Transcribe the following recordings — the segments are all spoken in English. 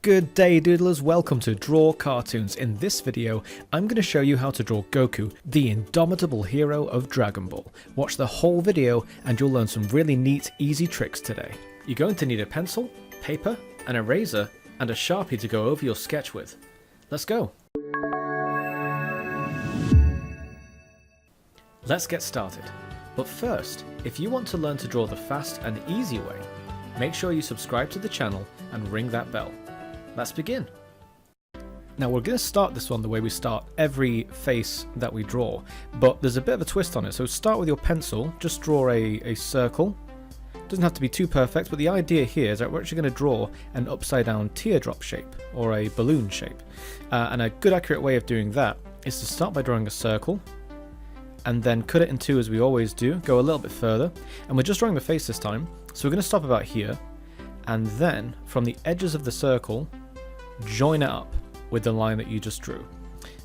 Good day doodlers, welcome to Draw Cartoons. In this video, I'm going to show you how to draw Goku, the indomitable hero of Dragon Ball. Watch the whole video and you'll learn some really neat, easy tricks today. You're going to need a pencil, paper, an eraser, and a Sharpie to go over your sketch with. Let's go! Let's get started. But first, if you want to learn to draw the fast and easy way, make sure you subscribe to the channel and ring that bell. Let's begin. Now we're going to start this one the way we start every face that we draw, but there's a bit of a twist on it. So start with your pencil, just draw a circle. Doesn't have to be too perfect, but the idea here is that we're actually going to draw an upside down teardrop shape or a balloon shape. And a good accurate way of doing that is to start by drawing a circle and then cut it in two as we always do, go a little bit further, and we're just drawing the face this time. So we're going to stop about here, and then from the edges of the circle, join it up with the line that you just drew,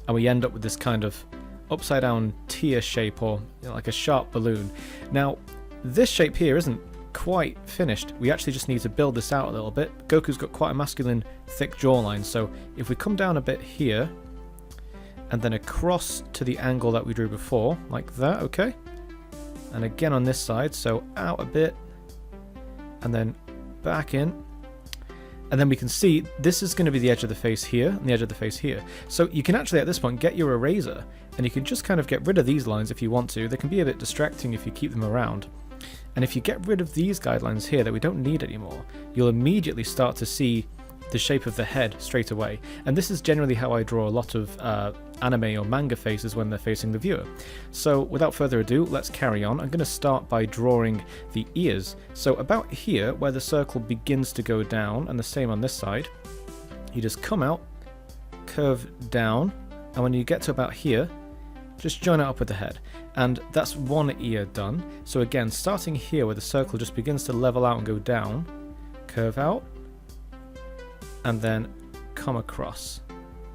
and we end up with this kind of upside down tear shape, or like a sharp balloon. Now this shape here isn't quite finished. We actually just need to build this out a little bit. Goku's got quite a masculine thick jawline, so if we come down a bit here and then across to the angle that we drew before, like that, okay, and again on this side, so out a bit and then back in. And then we can see this is going to be the edge of the face here and the edge of the face here. So you can actually at this point get your eraser and you can just kind of get rid of these lines if you want to. They can be a bit distracting if you keep them around. And if you get rid of these guidelines here that we don't need anymore, you'll immediately start to see the shape of the head straight away. And this is generally how I draw a lot of anime or manga faces when they're facing the viewer. So without further ado, let's carry on. I'm going to start by drawing the ears. So about here where the circle begins to go down, and the same on this side, you just come out, curve down, and when you get to about here, just join it up with the head. And that's one ear done. So again, starting here where the circle just begins to level out and go down, curve out, and then come across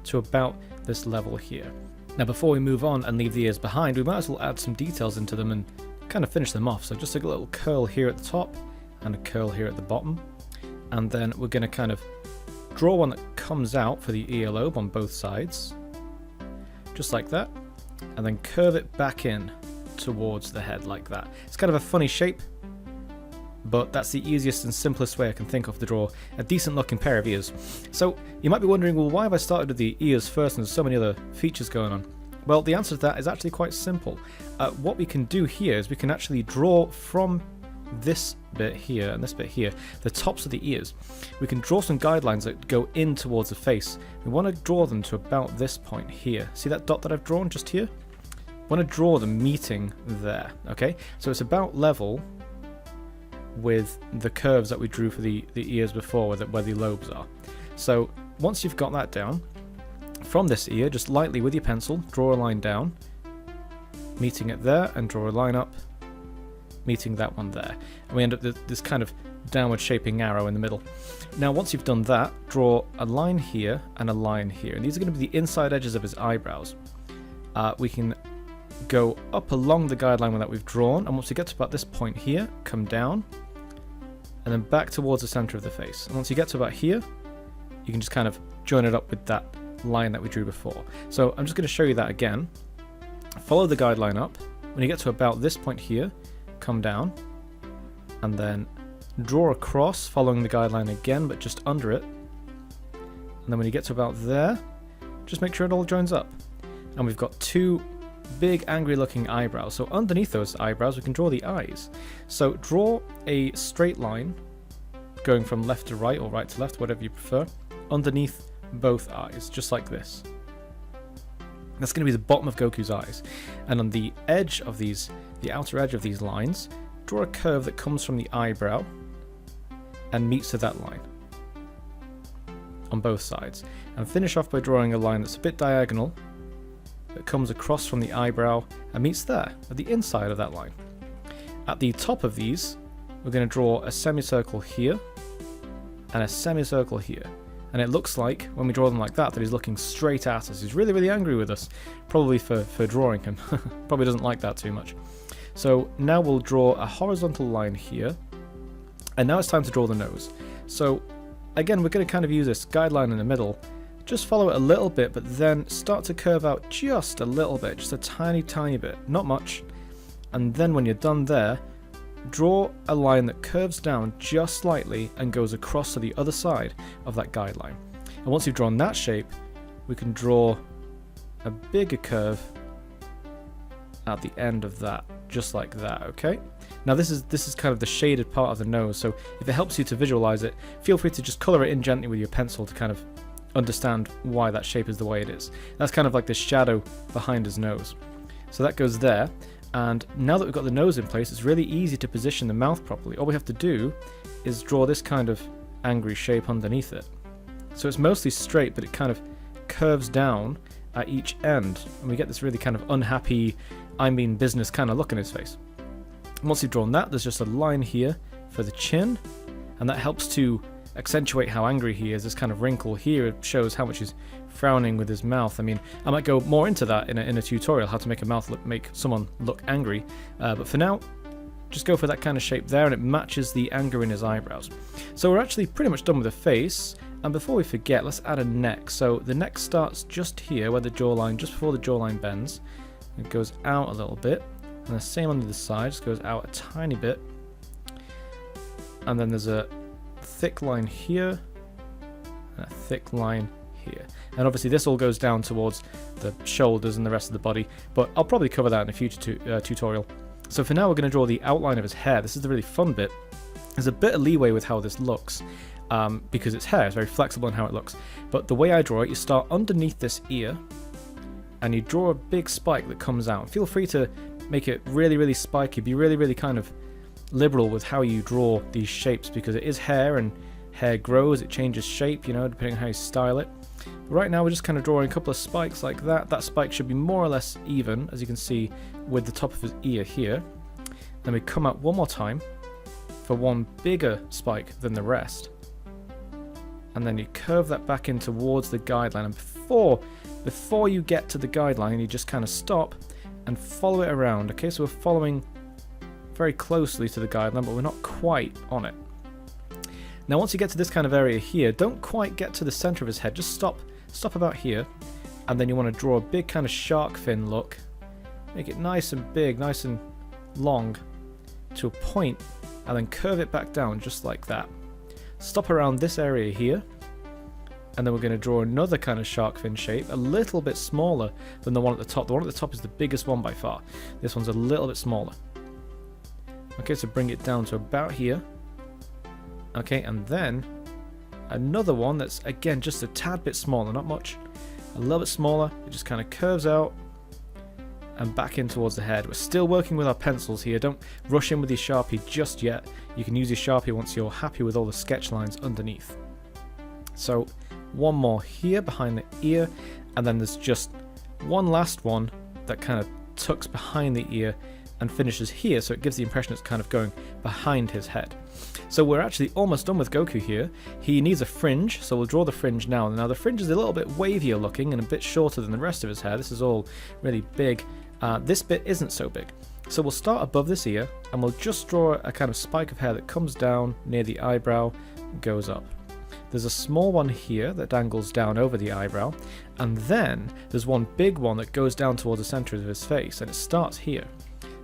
to about this level here. Now before we move on and leave the ears behind, we might as well add some details into them and kind of finish them off. So just a little curl here at the top and a curl here at the bottom, and then we're going to kind of draw one that comes out for the earlobe on both sides, just like that, and then curve it back in towards the head like that. It's kind of a funny shape, but that's the easiest and simplest way I can think of to draw a decent looking pair of ears. So you might be wondering, well, why have I started with the ears first and there's so many other features going on? Well, the answer to that is actually quite simple. What we can do here is we can actually draw from this bit here and this bit here, the tops of the ears. We can draw some guidelines that go in towards the face. We want to draw them to about this point here. See that dot that I've drawn just here? I want to draw them meeting there, okay? So it's about level with the curves that we drew for the ears before, where the lobes are. So once you've got that down, from this ear, just lightly with your pencil, draw a line down, meeting it there, and draw a line up, meeting that one there. And we end up with this kind of downward shaping arrow in the middle. Now once you've done that, draw a line here and a line here. And these are going to be the inside edges of his eyebrows. We can go up along the guideline that we've drawn, and once we get to about this point here, come down, and then back towards the center of the face. And once you get to about here, you can just kind of join it up with that line that we drew before. So I'm just going to show you that again. Follow the guideline up. When you get to about this point here, come down, and then draw across, following the guideline again, but just under it. And then when you get to about there, just make sure it all joins up. And we've got two big angry looking eyebrows. So underneath those eyebrows we can draw the eyes. So draw a straight line going from left to right or right to left, whatever you prefer, underneath both eyes, just like this. That's going to be the bottom of Goku's eyes. And on the edge of these, the outer edge of these lines, draw a curve that comes from the eyebrow and meets to that line on both sides. And finish off by drawing a line that's a bit diagonal that comes across from the eyebrow and meets there at the inside of that line. At the top of these, we're going to draw a semicircle here and a semicircle here. And it looks like, when we draw them like that he's looking straight at us. He's really, really angry with us, probably for drawing him. Probably doesn't like that too much. So now we'll draw a horizontal line here, and now it's time to draw the nose. So again, we're going to kind of use this guideline in the middle. Just follow it a little bit, but then start to curve out just a little bit, just a tiny, tiny bit, not much. And then when you're done there, draw a line that curves down just slightly and goes across to the other side of that guideline. And once you've drawn that shape, we can draw a bigger curve at the end of that, just like that, okay? Now this is kind of the shaded part of the nose, so if it helps you to visualize it, feel free to just color it in gently with your pencil to kind of understand why that shape is the way it is. That's kind of like the shadow behind his nose. So that goes there, and now that we've got the nose in place, it's really easy to position the mouth properly. All we have to do is draw this kind of angry shape underneath it. So it's mostly straight, but it kind of curves down at each end, and we get this really kind of unhappy, I mean business kind of look in his face. And once you've drawn that, there's just a line here for the chin, and that helps to accentuate how angry he is. This kind of wrinkle here shows how much he's frowning with his mouth. I mean, I might go more into that in a tutorial, how to make a mouth make someone look angry, but for now, just go for that kind of shape there, and it matches the anger in his eyebrows. So we're actually pretty much done with the face, and before we forget, let's add a neck. So the neck starts just here, where the jawline, just before the jawline bends. It goes out a little bit, and the same on the side, just goes out a tiny bit. And then there's a thick line here, and a thick line here. And obviously this all goes down towards the shoulders and the rest of the body, but I'll probably cover that in a future tutorial. So for now we're going to draw the outline of his hair. This is the really fun bit. There's a bit of leeway with how this looks, because it's hair, it's very flexible in how it looks. But the way I draw it, you start underneath this ear, and you draw a big spike that comes out. Feel free to make it really, really spiky, be really, really kind of liberal with how you draw these shapes, because it is hair, and hair grows, it changes shape, you know, depending on how you style it. Right now we're just kind of drawing a couple of spikes like that. That spike should be more or less even, as you can see, with the top of his ear here. Then we come out one more time for one bigger spike than the rest. And then you curve that back in towards the guideline. And before you get to the guideline, you just kind of stop and follow it around. Okay, so we're following very closely to the guideline, but we're not quite on it. Now once you get to this kind of area here, don't quite get to the center of his head, just stop about here, and then you want to draw a big kind of shark fin look. Make it nice and big, nice and long to a point, and then curve it back down just like that. Stop around this area here, and then we're going to draw another kind of shark fin shape, a little bit smaller than the one at the top. The one at the top is the biggest one by far. This one's a little bit smaller. Okay, so bring it down to about here. Okay, and then another one that's, again, just a tad bit smaller, not much. A little bit smaller. It just kind of curves out and back in towards the head. We're still working with our pencils here. Don't rush in with your Sharpie just yet. You can use your Sharpie once you're happy with all the sketch lines underneath. So one more here behind the ear, and then there's just one last one that kind of tucks behind the ear and finishes here, so it gives the impression it's kind of going behind his head. So we're actually almost done with Goku here. He needs a fringe, so we'll draw the fringe now. Now the fringe is a little bit wavier looking and a bit shorter than the rest of his hair. This is all really big. This bit isn't so big. So we'll start above this ear, and we'll just draw a kind of spike of hair that comes down near the eyebrow and goes up. There's a small one here that dangles down over the eyebrow, and then there's one big one that goes down towards the center of his face, and it starts here.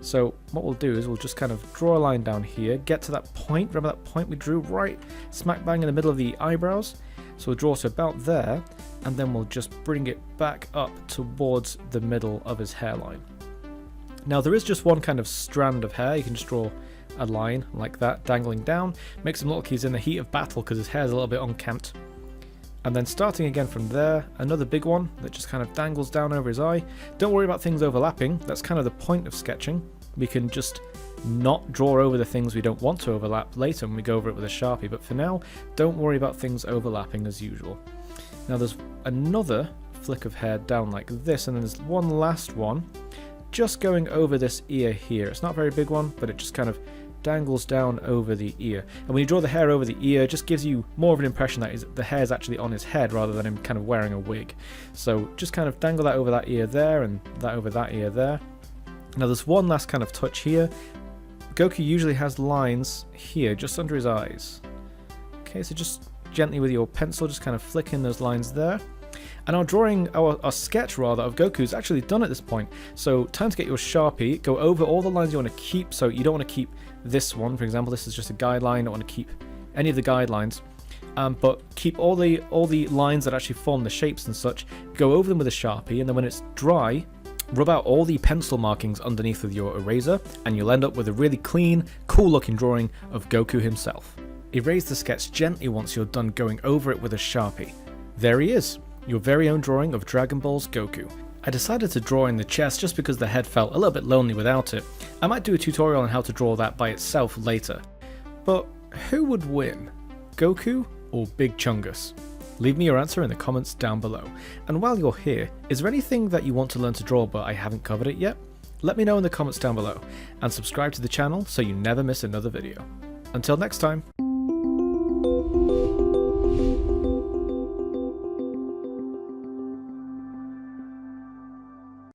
So what we'll do is we'll just kind of draw a line down here, get to that point. Remember that point we drew right smack bang in the middle of the eyebrows? So we'll draw to about there, and then we'll just bring it back up towards the middle of his hairline. Now there is just one kind of strand of hair. You can just draw a line like that dangling down. Makes him look like he's in the heat of battle because his hair is a little bit unkempt. And then starting again from there, another big one that just kind of dangles down over his eye. Don't worry about things overlapping. That's kind of the point of sketching. We can just not draw over the things we don't want to overlap later when we go over it with a Sharpie. But for now, don't worry about things overlapping as usual. Now there's another flick of hair down like this, and then there's one last one just going over this ear here. It's not a very big one, but it just kind of dangles down over the ear. And when you draw the hair over the ear, it just gives you more of an impression that the hair is actually on his head rather than him kind of wearing a wig. So just kind of dangle that over that ear there, and that over that ear there. Now there's one last kind of touch here. Goku usually has lines here just under his eyes. Okay, so just gently with your pencil, just kind of flicking those lines there. And our sketch rather of Goku is actually done at this point. So time to get your Sharpie, go over all the lines you want to keep. So you don't want to keep this one, for example. This is just a guideline. You don't want to keep any of the guidelines. But keep all the lines that actually form the shapes and such. Go over them with a Sharpie, and then when it's dry, rub out all the pencil markings underneath with your eraser, and you'll end up with a really clean, cool looking drawing of Goku himself. Erase the sketch gently once you're done going over it with a Sharpie. There he is, your very own drawing of Dragon Ball's Goku. I decided to draw in the chest just because the head felt a little bit lonely without it. I might do a tutorial on how to draw that by itself later. But who would win, Goku or Big Chungus? Leave me your answer in the comments down below. And while you're here, is there anything that you want to learn to draw but I haven't covered it yet? Let me know in the comments down below, and subscribe to the channel so you never miss another video. Until next time.